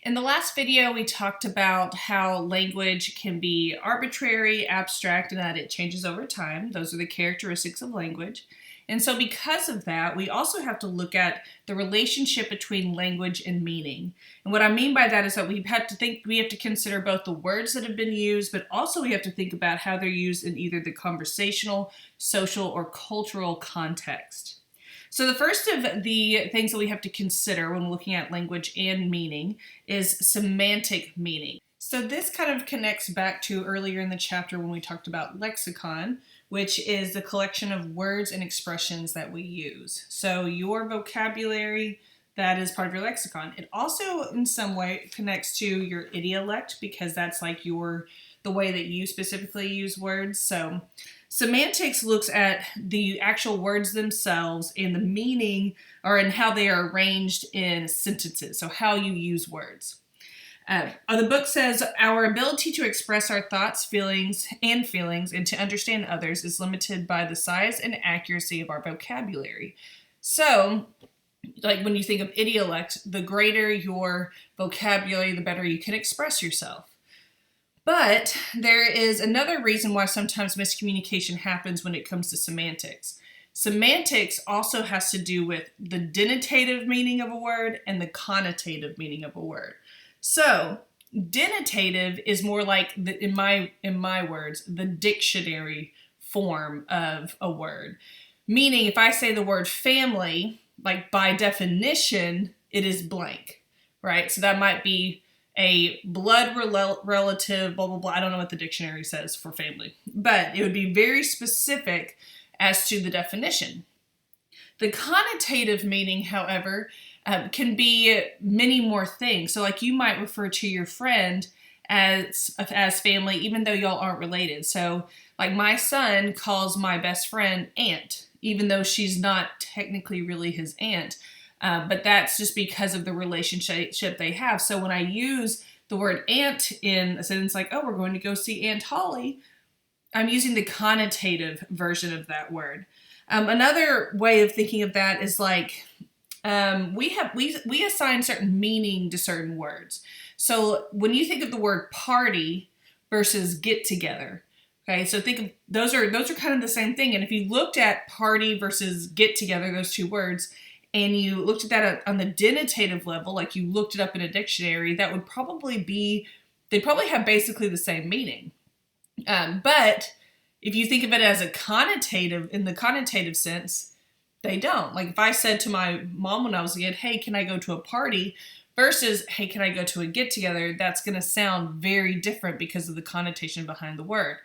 In the last video, we talked about how language can be arbitrary, abstract, and that it changes over time. Those are the characteristics of language. And so because of that, we also have to look at the relationship between language and meaning. And what I mean by that is that we have to consider both the words that have been used, but also we have to think about how they're used in either the conversational, social, or cultural context. So the first of the things that we have to consider when looking at language and meaning is semantic meaning. So this kind of connects back to earlier in the chapter when we talked about lexicon, which is the collection of words and expressions that we use. So your vocabulary, that is part of your lexicon. It also in some way connects to your idiolect because that's like the way that you specifically use words. So semantics looks at the actual words themselves and the meaning and how they are arranged in sentences, so how you use words. The book says our ability to express our thoughts, feelings, and to understand others is limited by the size and accuracy of our vocabulary. So, like when you think of idiolect, the greater your vocabulary, the better you can express yourself. But there is another reason why sometimes miscommunication happens when it comes to semantics. Semantics also has to do with the denotative meaning of a word and the connotative meaning of a word. So, denotative is more like, in my words, the dictionary form of a word. Meaning, if I say the word family, like by definition, it is blank, right? So that might be a blood relative, blah, blah, blah. I don't know what the dictionary says for family, but it would be very specific as to the definition. The connotative meaning, however, can be many more things. So like you might refer to your friend as family, even though y'all aren't related. So like my son calls my best friend aunt, even though she's not technically really his aunt. But that's just because of the relationship they have. So when I use the word aunt in a sentence like, oh, we're going to go see Aunt Holly, I'm using the connotative version of that word. Another way of thinking of that is like, we assign certain meaning to certain words. So when you think of the word party versus get together, okay, so think of those are kind of the same thing. And if you looked at party versus get together, those two words, and you looked at that on the denotative level, like you looked it up in a dictionary, that would they'd probably have basically the same meaning. But if you think of it as in the connotative sense, they don't. Like if I said to my mom when I was a kid, hey, can I go to a party? Versus, hey, can I go to a get together? That's going to sound very different because of the connotation behind the word.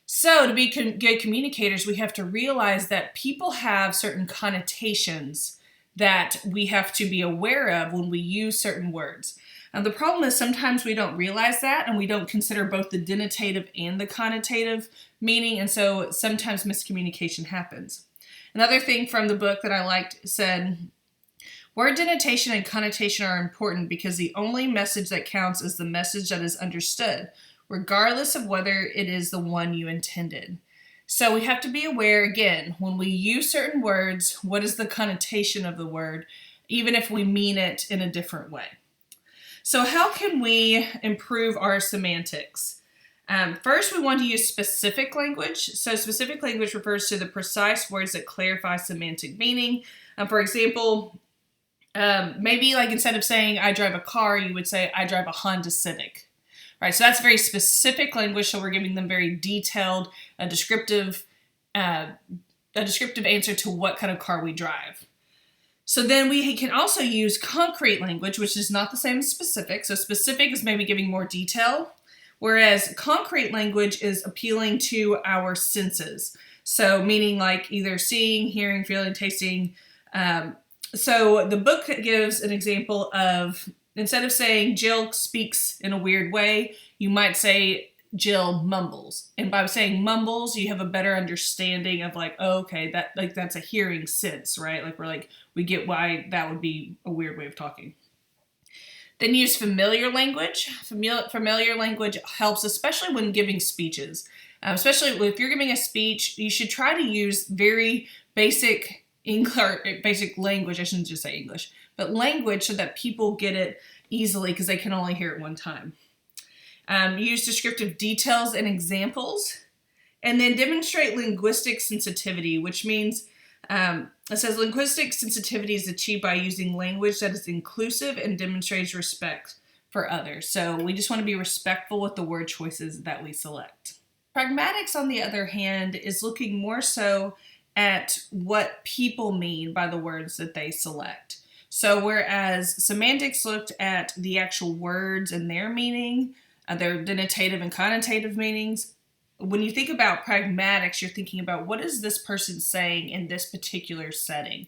So to be good communicators, we have to realize that people have certain connotations that we have to be aware of when we use certain words. The problem is sometimes we don't realize that and we don't consider both the denotative and the connotative meaning, and so sometimes miscommunication happens. Another thing from the book that I liked said, word denotation and connotation are important because the only message that counts is the message that is understood, regardless of whether it is the one you intended. So we have to be aware, again, when we use certain words, what is the connotation of the word, even if we mean it in a different way. So how can we improve our semantics? First, we want to use specific language. So specific language refers to the precise words that clarify semantic meaning. For example, maybe like instead of saying I drive a car, you would say I drive a Honda Civic. Right, so that's very specific language, so we're giving them very detailed, descriptive answer to what kind of car we drive. So then we can also use concrete language, which is not the same as specific. So specific is maybe giving more detail, whereas concrete language is appealing to our senses. So meaning like either seeing, hearing, feeling, tasting. So the book gives an example of, instead of saying Jill speaks in a weird way, you might say Jill mumbles. And by saying mumbles, you have a better understanding of like, oh, okay, that's a hearing sense, right? Like we get why that would be a weird way of talking. Then use familiar language. Familiar language helps, especially when giving speeches. Especially if you're giving a speech, you should try to use very basic English, basic language. I shouldn't just say English, but language so that people get it easily because they can only hear it one time. Use descriptive details and examples. And then demonstrate linguistic sensitivity, which means it says linguistic sensitivity is achieved by using language that is inclusive and demonstrates respect for others. So we just want to be respectful with the word choices that we select. Pragmatics, on the other hand, is looking more so at what people mean by the words that they select. So whereas semantics looked at the actual words and their meaning, their denotative and connotative meanings, when you think about pragmatics, you're thinking about what is this person saying in this particular setting.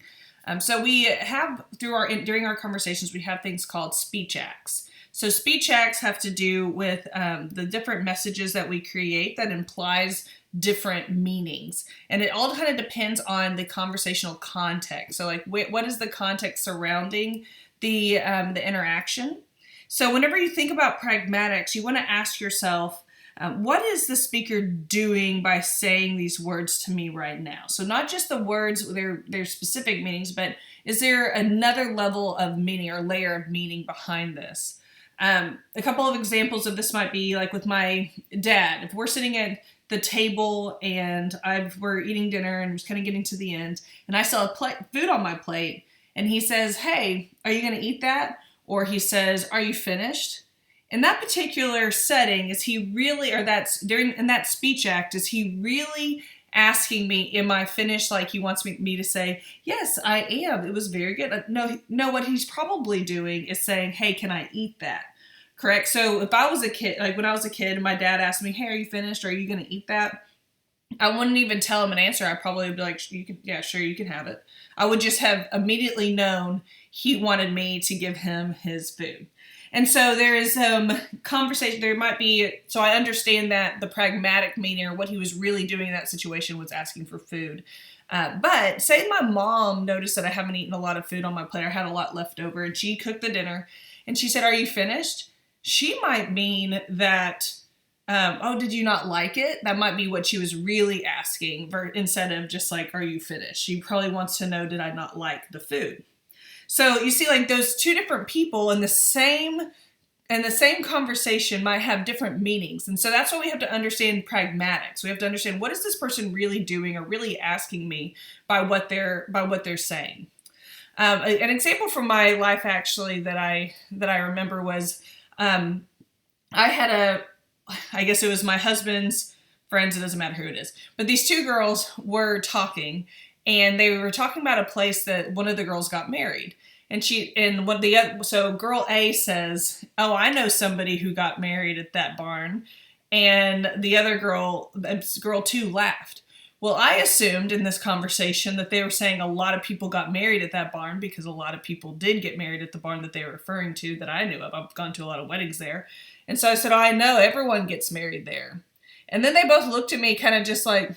So we have during our conversations, we have things called speech acts. So speech acts have to do with the different messages that we create that implies different meanings, and it all kind of depends on the conversational context. So like what is the context surrounding the interaction? So whenever you think about pragmatics, you want to ask yourself, what is the speaker doing by saying these words to me right now? So not just the words, their specific meanings, but is there another level of meaning or layer of meaning behind this? A couple of examples of this might be like with my dad. If we're sitting at the table and we're eating dinner and it's kind of getting to the end, and I saw food on my plate, and he says, "Hey, are you going to eat that?" Or he says, "Are you finished?" In that particular setting, in that speech act, is he really asking me, am I finished? Like he wants me to say, yes, I am. It was very good. No, what he's probably doing is saying, hey, can I eat that? Correct? So if I was a kid, like when I was a kid and my dad asked me, hey, are you finished? Or are you going to eat that? I wouldn't even tell him an answer. I probably would be like, yeah, sure, you can have it. I would just have immediately known he wanted me to give him his food. And so there is conversation, there might be, so I understand that the pragmatic meaning or what he was really doing in that situation was asking for food. But say my mom noticed that I haven't eaten a lot of food on my plate, I had a lot left over, and she cooked the dinner, and she said, are you finished? She might mean that, oh, did you not like it? That might be what she was really asking instead of just like, are you finished? She probably wants to know, did I not like the food? So you see, like those two different people in the same conversation might have different meanings. And so that's why we have to understand pragmatics. We have to understand, what is this person really doing or really asking me by what they're saying. An example from my life actually that I remember was I guess it was my husband's friends, it doesn't matter who it is, but these two girls were talking, and they were talking about a place that one of the girls got married. So girl A says, oh, I know somebody who got married at that barn. And the other girl 2 laughed. Well, I assumed in this conversation that they were saying a lot of people got married at that barn, because a lot of people did get married at the barn that they were referring to that I knew of. I've gone to a lot of weddings there. And so I said, oh, I know everyone gets married there. And then they both looked at me kind of just like,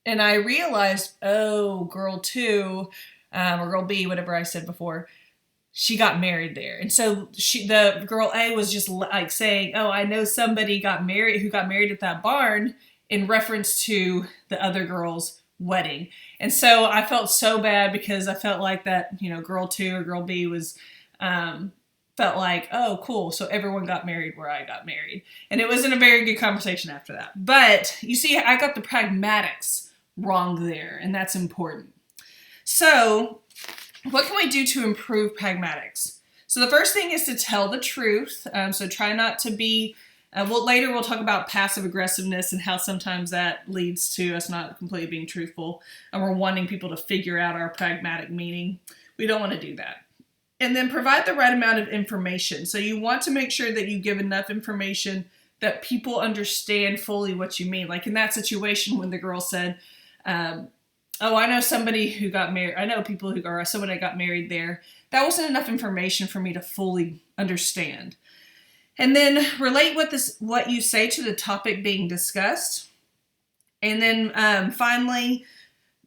and I realized, oh, girl 2, or girl B, whatever I said before, she got married there. And so the girl A was just like saying, oh, I know somebody who got married at that barn, in reference to the other girl's wedding. And so I felt so bad, because I felt like that, girl 2 or girl B was, felt like, oh, cool. So everyone got married where I got married. And it wasn't a very good conversation after that. But you see, I got the pragmatics wrong there, and that's important. So what can we do to improve pragmatics? So the first thing is to tell the truth. So try not to be, later we'll talk about passive aggressiveness and how sometimes that leads to us not completely being truthful, and we're wanting people to figure out our pragmatic meaning. We don't want to do that. And then provide the right amount of information. So you want to make sure that you give enough information that people understand fully what you mean. Like in that situation when the girl said, oh, I know somebody who got married. I know people somebody got married there. That wasn't enough information for me to fully understand. And then relate what you say to the topic being discussed. And then finally,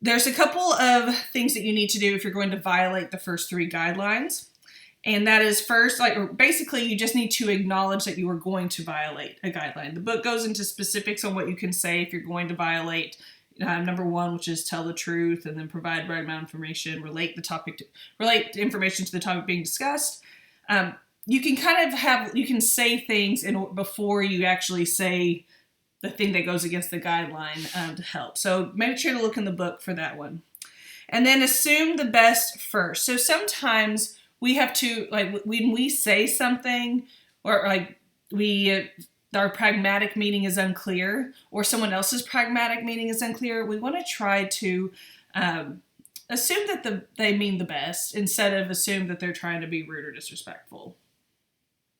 there's a couple of things that you need to do if you're going to violate the first 3 guidelines. And that is first, basically you just need to acknowledge that you are going to violate a guideline. The book goes into specifics on what you can say if you're going to violate number 1, which is tell the truth, and then provide the right amount of information, relate information to the topic being discussed. you can kind of you can say things before you actually say the thing that goes against the guideline to help. So make sure to look in the book for that one. And then assume the best first. So sometimes we have to, like when we say something, or like our pragmatic meaning is unclear, or someone else's pragmatic meaning is unclear, we want to try to assume that they mean the best instead of assume that they're trying to be rude or disrespectful.